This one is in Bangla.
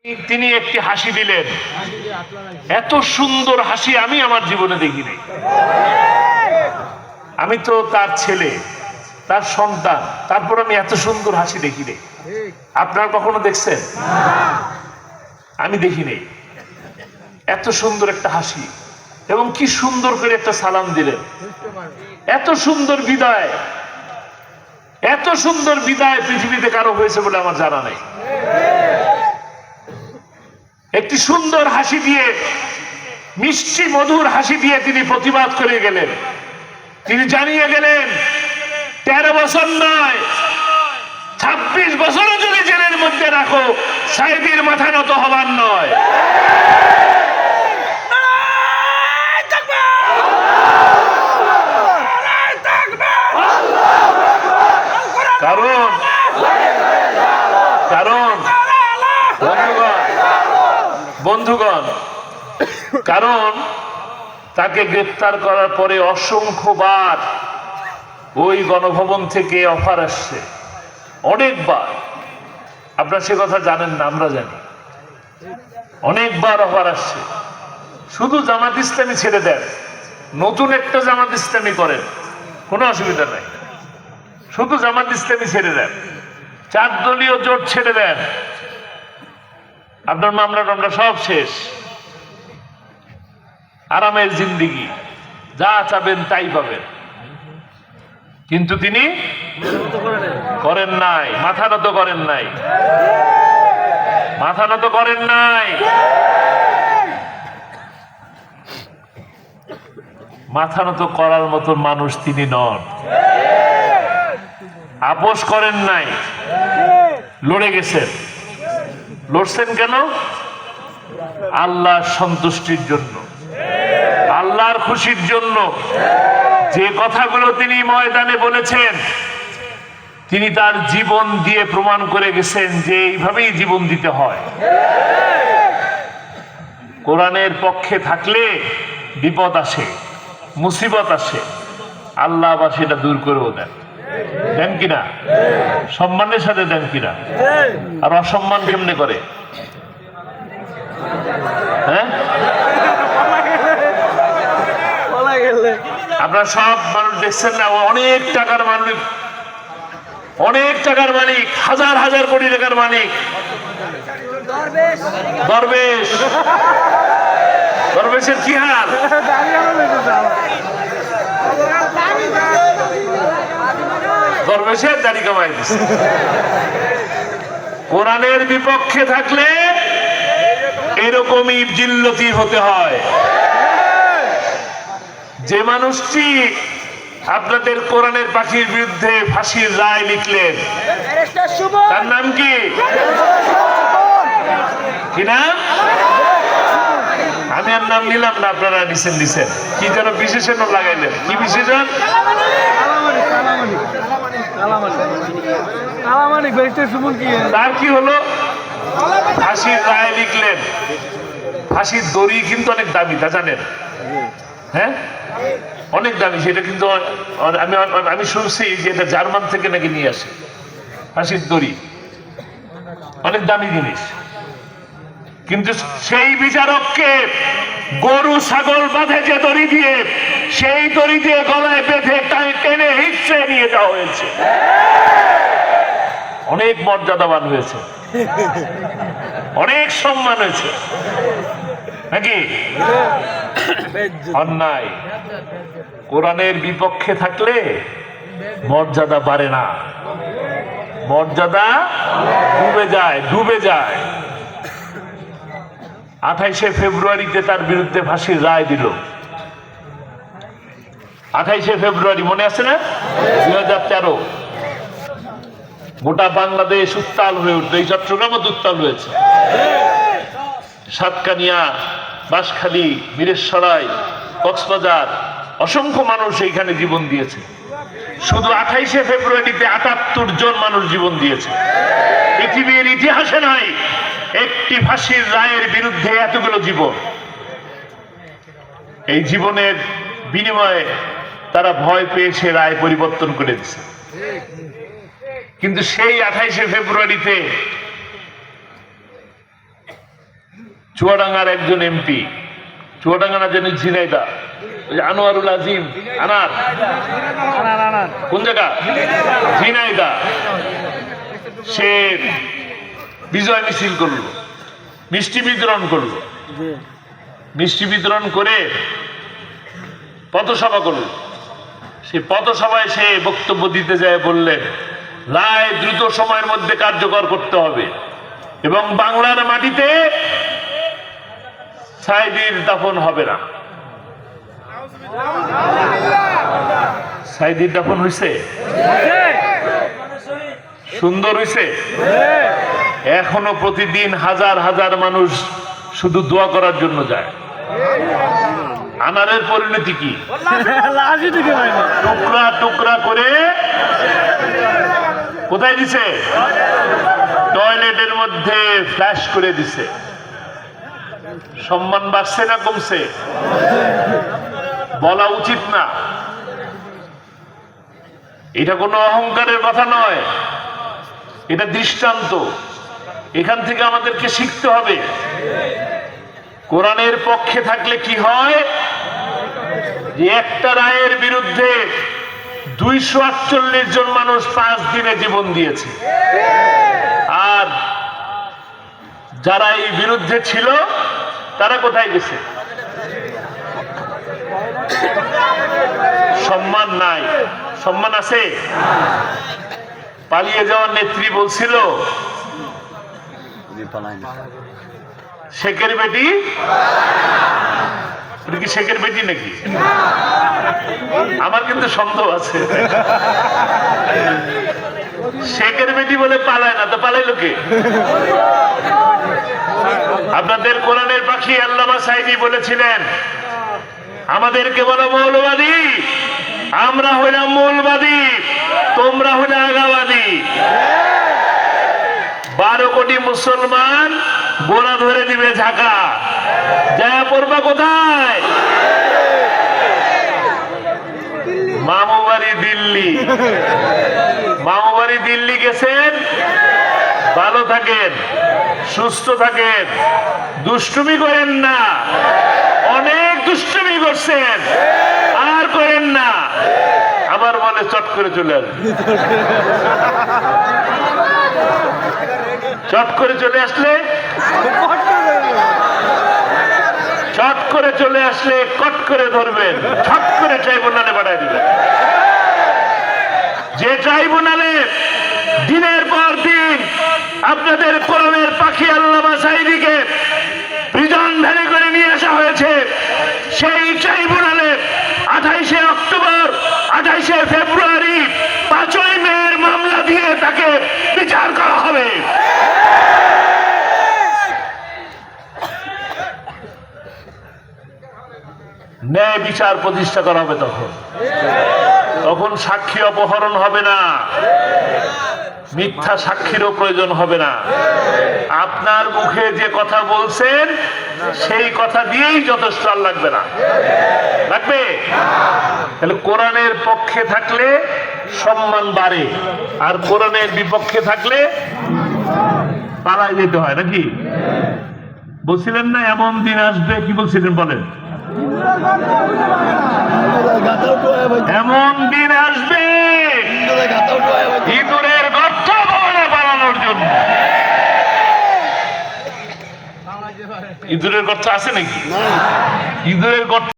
তিনি একটি হাসি দিলেন, এত সুন্দর হাসি আমি আমার জীবনে দেখিনি। আমি তো তার ছেলে, তার সন্তান, তারপর আমি এত সুন্দর হাসি দেখিনি। আপনারা কখনো দেখছেন? আমি দেখিনি এত সুন্দর একটা হাসি, এবং কি সুন্দর করে একটা সালাম দিলেন। এত সুন্দর বিদায়, এত সুন্দর বিদায় পৃথিবীতে কারো হয়েছে বলে আমার জানা নেই। একটি সুন্দর হাসি দিয়ে, মিষ্টি মধুর হাসি দিয়ে তিনি প্রতিবাদ করে গেলেন। তিনি জানিয়ে গেলেন 13 বছর নয়, 26 বছরও যদি জেলের মধ্যে রাখো, সাইদির মাথা নত হবার নয়। কারণ বন্ধুগণ, কারণ তাকে গ্রেফতার করার পরে অসংখ্যবার ওই গণভবন থেকে অফার আসছে, অনেকবার। আপনারা সে কথা জানেন না, আমরা জানি। অনেকবার অফার আসছে, শুধু জামাত ইসলামী ছেড়ে দেন, নতুন একটা জামাত ইসলামী করেন, কোনো অসুবিধা নাই। শুধু জামাত ইসলামী ছেড়ে দেন, 4 দলীয় জোট ছেড়ে দেন, আপনার মামলা টামলা সব শেষ, আরামের জিন্দিগি, যা চাবেন তাই পাবেন। কিন্তু তিনি করেন নাই, মাথা নত করেন নাই, মাথা নত করেন নাই, মাথা নত করার মতো মানুষ তিনি নন। আপোষ করেন নাই, লড়ে গেছেন। লড়ছেন কেন? আল্লাহর সন্তুষ্টির জন্য, আল্লাহর খুশির জন্য। যে কথাগুলো তিনি ময়দানে বলেছেন, তিনি তার জীবন দিয়ে প্রমাণ করে গেছেন যে এইভাবেই জীবন দিতে হয়। কোরআনের পক্ষে থাকলে বিপদ আসে, মুসিবত আসে, আল্লাহ আবার সেটা দূর করেও দেন। দেন কিনা? সম্মানের সাথে দেন কিনা? আর অসম্মান কেমনে করে? হ্যাঁ, আপনারা সব মানুষ দেখছেন না, অনেক টাকার মালিক, অনেক টাকার মালিক, হাজার হাজার কোটি টাকার মালিক দরবেশ। দরবেশের কি হাল? দরবেশের দাড়ি কামাই দিচ্ছে। কোরআনের বিপক্ষে থাকলে এরকমই জিল্লতি হতে হয়। যে মানুষটি আপনাদের কোরআনের পাখির বিরুদ্ধে ফাঁসির রায় লিখলেন, তার নাম কি? কি নাম? আমি আর নাম নিলাম না, আপনারা দিছেন। কি যেন বিশেষণ লাগাইলেন? কি বিশেষণ? তার কি হলো? ফাঁসির রায় লিখলেন। ফাঁসির দড়ি কিন্তু অনেক দামি, তা জানেন? হ্যাঁ, অনেক দামি। সেটা কিন্তু আমি শুনছি যে এটা জার্মান থেকে নাকি নিয়ে আসে। ফাঁসির দড়ি অনেক দামি জিনিস, কিন্তু সেই বিচারককে গরু ছাগল বাঁধে যে দড়ি দিয়ে, সেই দড়ি দিয়ে গলায় বেঁধে টেনে হিঁচড়ে নিয়ে যাওয়া হয়েছে। অনেক মর্যাদাবান হয়েছে, অনেক সম্মান হয়েছে নাকি? অন্যায় কোরআনের বিপক্ষে থাকলে মর্যাদা বাড়ে না, মর্যাদা ডুবে যায়, ডুবে যায়। 28শে ফেব্রুয়ারিতে তার বিরুদ্ধে ফাঁসির রায় দিল। 28শে ফেব্রুয়ারি মনে আছে না? 2013। গোটা বাংলাদেশ উত্তাল হয়ে উঠল, এই চট্টগ্রামও উত্তাল হয়েছে। সাতকানিয়া, বাঁশখালী, মিরেশরাই, কক্সবাজার, অসংখ্য মানুষ এইখানে জীবন দিয়েছে। শুধু 28শে ফেব্রুয়ারিতে 78 জন মানুষ জীবন দিয়েছে। পৃথিবীর ইতিহাসে নাই একটি ফাঁসির রায়ের বিরুদ্ধে এতগুলো জীবন। এই জীবনের বিনিময়ে তারা ভয় পেয়ে সে রায় পরিবর্তন করে দিচ্ছে। কিন্তু সেই 28শে ফেব্রুয়ারিতে চুয়াডাঙ্গার একজন এমপি, চুয়াডাঙ্গা না জানি ঝিনাইদা, ওই যে আনোয়ারুল আজিম, আনার কোন জায়গা, ঝিনাইদা, সে বিজয় মিছিল করলো, মিষ্টি বিতরণ করলো, মিষ্টি বিতরণ করে পথসভা করলো। সেই পথসভায় সে বক্তব্য দিতে যায় বললেন, রায় দ্রুত সময়ের মধ্যে কার্যকর করতে হবে এবং বাংলার মাটিতে সাইদির দাফন হবে না। সাইদির দাফন হয়েছে, সুন্দর হয়েছে। এখনো প্রতিদিন হাজার হাজার মানুষ শুধু দোয়া করার জন্য যায়। আনারের পরিণতি কি? টুকরা টুকরা করে কোথায় দিছে? টয়লেটের মধ্যে ফ্ল্যাশ করে দিছে। সম্মান বাড়ছে না কমছে? বলা উচিত না। এটা কোনো অহংকারের কথা নয়, এটা দৃষ্টান্ত। এখান থেকে আমাদেরকে শিখতে হবে, কোরআনের পক্ষে থাকলে কি হয়, যে একটা রায়ের বিরুদ্ধে 248 জন মানুষ 5 দিনে জীবন দিয়েছে, আর যারা এই বিরুদ্ধে ছিল তারা কোথায় গেছে? সম্মান নাই। সম্মান আছে? পালিয়ে যাওয়ার নেত্রী বলছিল শেখের বেটি, কি শেখের বেটি নাকি? আমার কিন্তু সন্দেহ আছে। শেখের বেটি বলে পালায় না, তো পালাইলো কে? আপনাদের কোরআনের পাখি আল্লামা সাঈদী বলেছিলেন, আমাদেরকে বলো মৌলবাদী, আমরা হইলাম মূলবাদী, তোমরা হইলে আগাবাদী। 12 কোটি মুসলমান গোলা ধরে দিবে ঝাঁকা, যা পড়বা কোথায়? মামু বাড়ি দিল্লি। মামু বাড়ি দিল্লি গেছেন, ভালো থাকেন, সুস্থ থাকেন, দুষ্টুমি করেন না। অনেক দুষ্টুমি করছেন, আর করেন না। আবার বলে চট করে চলে আসবে। চট করে চলে আসলে, চট করে চলে আসলে কট করে ধরবেন, ছট করে ট্রাইব্যুনালে পাঠায় দিবেন। যে ট্রাইব্যুনালে দিনের পর দিন আপনাদের কোরআনের পাখি আল্লামা সাঈদীকে প্রিজন ভ্যানে করে নিয়ে আসা হয়েছে, সেই ট্রাইব্যুনালে 28শে অক্টোবর, 28শে ফেব্রুয়ারি, 5ই মের মামলা দিয়ে তাকে বিচার করা হবে। ন্যায় বিচার প্রতিষ্ঠা করা হবে। তখন সাক্ষী অপহরণ হবে না, মিথ্যা সাক্ষীরও প্রয়োজন হবে না। আপনার মুখে যে কথা বলছেন সেই কথা দিয়েই যথেষ্ট, আর লাগবে না। লাগবে? তাহলে কোরআনের পক্ষে থাকলে সম্মান বাড়ে, আর কোরআনের বিপক্ষে থাকলে পালায় যেতে হয়, নাকি? বলছিলেন না এমন দিন আসবে, কি বলছিলেন বলেন? এমন দিন আসবে ইঁদুরের গর্ত বানানোর জন্য। ইঁদুরের গর্ত আছে নাকি? ইঁদুরের গর্ত